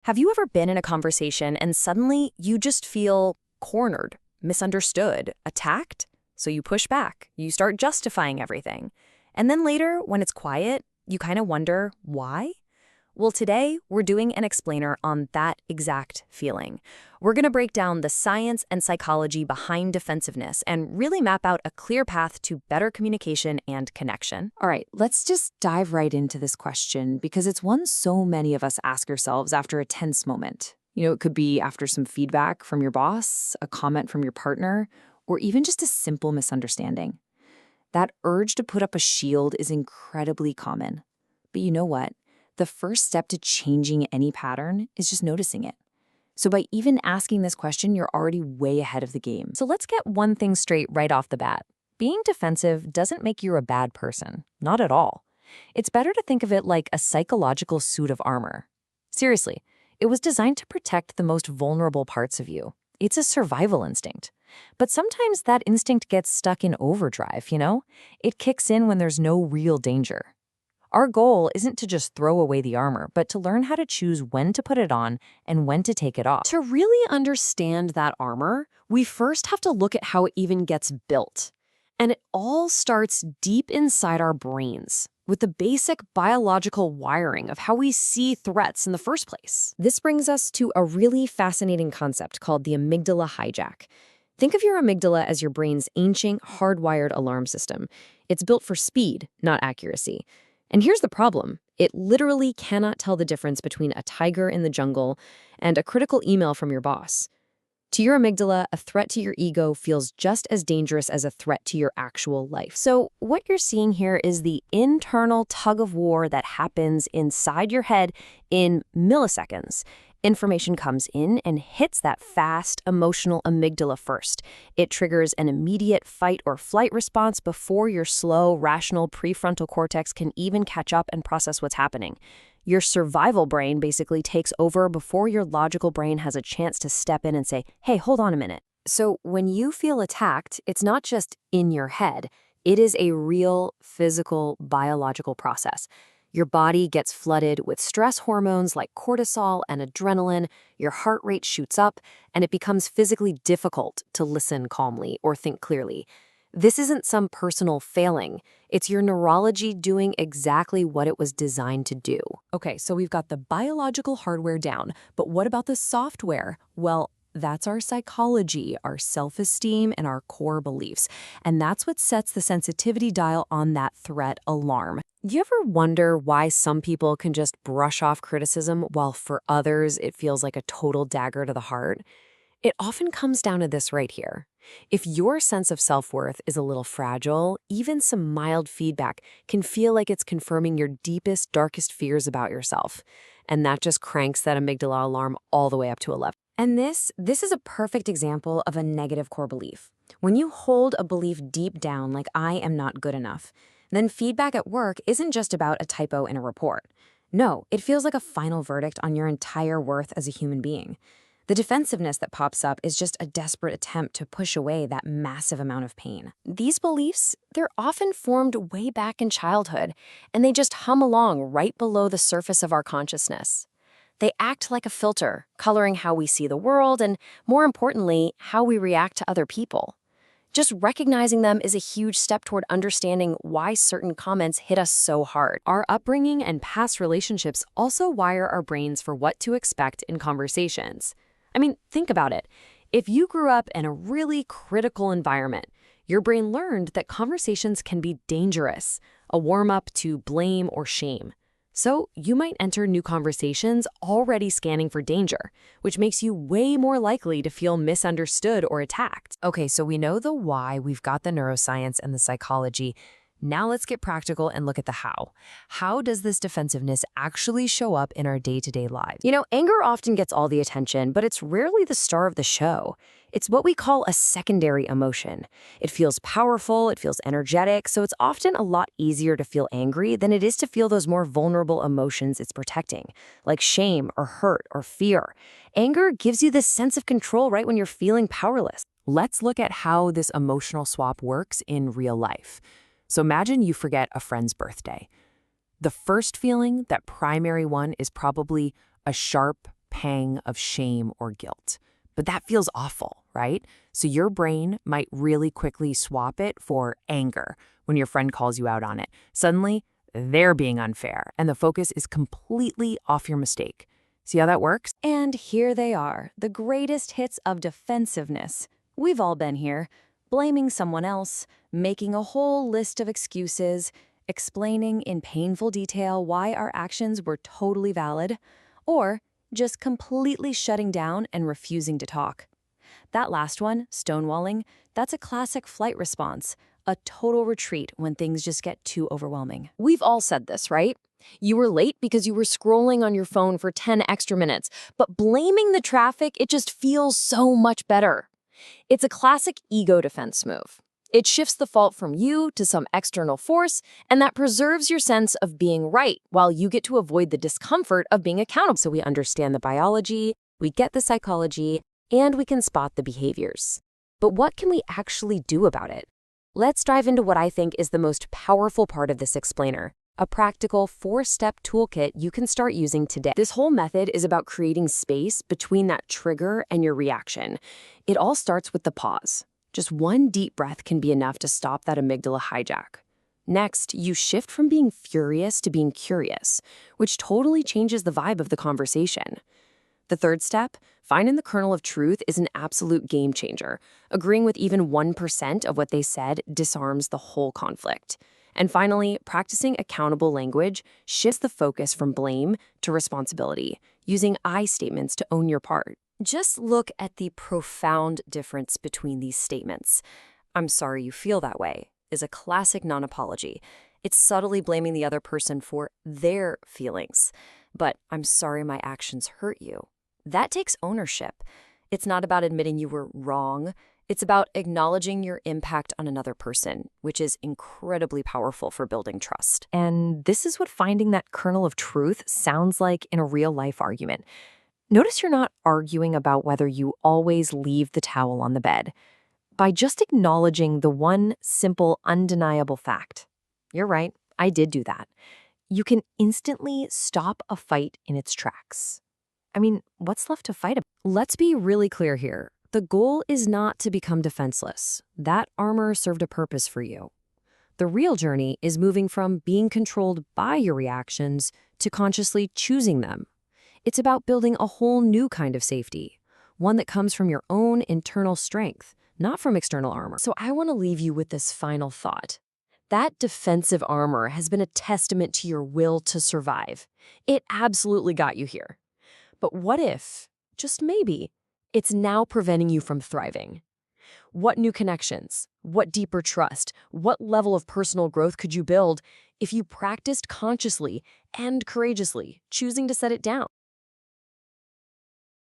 Have you ever been in a conversation and suddenly you just feel cornered, misunderstood, attacked? So you push back, you start justifying everything. And then later, when it's quiet, you kind of wonder why? Well, today we're doing an explainer on that exact feeling. We're going to break down the science and psychology behind defensiveness and really map out a clear path to better communication and connection. All right, let's just dive right into this question because it's one so many of us ask ourselves after a tense moment. It could be after some feedback from your boss, a comment from your partner, or even just a simple misunderstanding. That urge to put up a shield is incredibly common. But you know what? The first step to changing any pattern is just noticing it. So by even asking this question, you're already way ahead of the game. So let's get one thing straight right off the bat. Being defensive doesn't make you a bad person. Not at all. It's better to think of it like a psychological suit of armor. Seriously, it was designed to protect the most vulnerable parts of you. It's a survival instinct. But sometimes that instinct gets stuck in overdrive, It kicks in when there's no real danger. Our goal isn't to just throw away the armor, but to learn how to choose when to put it on and when to take it off. To really understand that armor, we first have to look at how it even gets built. And it all starts deep inside our brains, with the basic biological wiring of how we see threats in the first place. This brings us to a really fascinating concept called the amygdala hijack. Think of your amygdala as your brain's ancient, hardwired alarm system. It's built for speed, not accuracy. And here's the problem. It literally cannot tell the difference between a tiger in the jungle and a critical email from your boss. To your amygdala, a threat to your ego feels just as dangerous as a threat to your actual life. So what you're seeing here is the internal tug of war that happens inside your head in milliseconds. Information comes in and hits that fast, emotional amygdala first. It triggers an immediate fight or flight response before your slow, rational prefrontal cortex can even catch up and process what's happening. Your survival brain basically takes over before your logical brain has a chance to step in and say, hey, hold on a minute. So when you feel attacked, it's not just in your head. It is a real, physical, biological process. Your body gets flooded with stress hormones like cortisol and adrenaline, your heart rate shoots up, and it becomes physically difficult to listen calmly or think clearly. This isn't some personal failing. It's your neurology doing exactly what it was designed to do. Okay, so we've got the biological hardware down, but what about the software? Well, that's our psychology, our self-esteem, and our core beliefs. And that's what sets the sensitivity dial on that threat alarm. Do you ever wonder why some people can just brush off criticism while for others it feels like a total dagger to the heart? It often comes down to this right here. If your sense of self-worth is a little fragile, even some mild feedback can feel like it's confirming your deepest, darkest fears about yourself. And that just cranks that amygdala alarm all the way up to 11. And this is a perfect example of a negative core belief. When you hold a belief deep down like I am not good enough, then feedback at work isn't just about a typo in a report. No, it feels like a final verdict on your entire worth as a human being. The defensiveness that pops up is just a desperate attempt to push away that massive amount of pain. These beliefs, they're often formed way back in childhood, and they just hum along right below the surface of our consciousness. They act like a filter, coloring how we see the world and, more importantly, how we react to other people. Just recognizing them is a huge step toward understanding why certain comments hit us so hard. Our upbringing and past relationships also wire our brains for what to expect in conversations. I mean, think about it. If you grew up in a really critical environment, your brain learned that conversations can be dangerous, a warm-up to blame or shame. So you might enter new conversations already scanning for danger, which makes you way more likely to feel misunderstood or attacked. Okay, so we know the why, we've got the neuroscience and the psychology. Now let's get practical and look at the how. How does this defensiveness actually show up in our day-to-day lives? Anger often gets all the attention, but it's rarely the star of the show. It's what we call a secondary emotion. It feels powerful, it feels energetic, so it's often a lot easier to feel angry than it is to feel those more vulnerable emotions it's protecting, like shame or hurt or fear. Anger gives you this sense of control right when you're feeling powerless. Let's look at how this emotional swap works in real life. So imagine you forget a friend's birthday. The first feeling, that primary one, is probably a sharp, pang of shame or guilt. But that feels awful, right? So your brain might really quickly swap it for anger when your friend calls you out on it. Suddenly, they're being unfair, and the focus is completely off your mistake. See how that works? And here they are, the greatest hits of defensiveness. We've all been here, blaming someone else, making a whole list of excuses, explaining in painful detail why our actions were totally valid, or just completely shutting down and refusing to talk. That last one, stonewalling, that's a classic flight response, a total retreat when things just get too overwhelming. We've all said this, right? You were late because you were scrolling on your phone for 10 extra minutes, but blaming the traffic, it just feels so much better. It's a classic ego defense move. It shifts the fault from you to some external force, and that preserves your sense of being right while you get to avoid the discomfort of being accountable. So we understand the biology, we get the psychology, and we can spot the behaviors. But what can we actually do about it? Let's dive into what I think is the most powerful part of this explainer, a practical 4-step toolkit you can start using today. This whole method is about creating space between that trigger and your reaction. It all starts with the pause. Just one deep breath can be enough to stop that amygdala hijack. Next, you shift from being furious to being curious, which totally changes the vibe of the conversation. The third step, finding the kernel of truth, is an absolute game changer. Agreeing with even 1% of what they said disarms the whole conflict. And finally, practicing accountable language shifts the focus from blame to responsibility, using I statements to own your part. Just look at the profound difference between these statements. "I'm sorry you feel that way" is a classic non-apology. It's subtly blaming the other person for their feelings. But "I'm sorry my actions hurt you." That takes ownership. It's not about admitting you were wrong. It's about acknowledging your impact on another person, which is incredibly powerful for building trust. And this is what finding that kernel of truth sounds like in a real-life argument. Notice you're not arguing about whether you always leave the towel on the bed. By just acknowledging the one simple, undeniable fact, "You're right, I did do that," you can instantly stop a fight in its tracks. I mean, what's left to fight about? Let's be really clear here. The goal is not to become defenseless. That armor served a purpose for you. The real journey is moving from being controlled by your reactions to consciously choosing them. It's about building a whole new kind of safety, one that comes from your own internal strength, not from external armor. So I want to leave you with this final thought. That defensive armor has been a testament to your will to survive. It absolutely got you here. But what if, just maybe, it's now preventing you from thriving? What new connections, what deeper trust, what level of personal growth could you build if you practiced consciously and courageously choosing to set it down?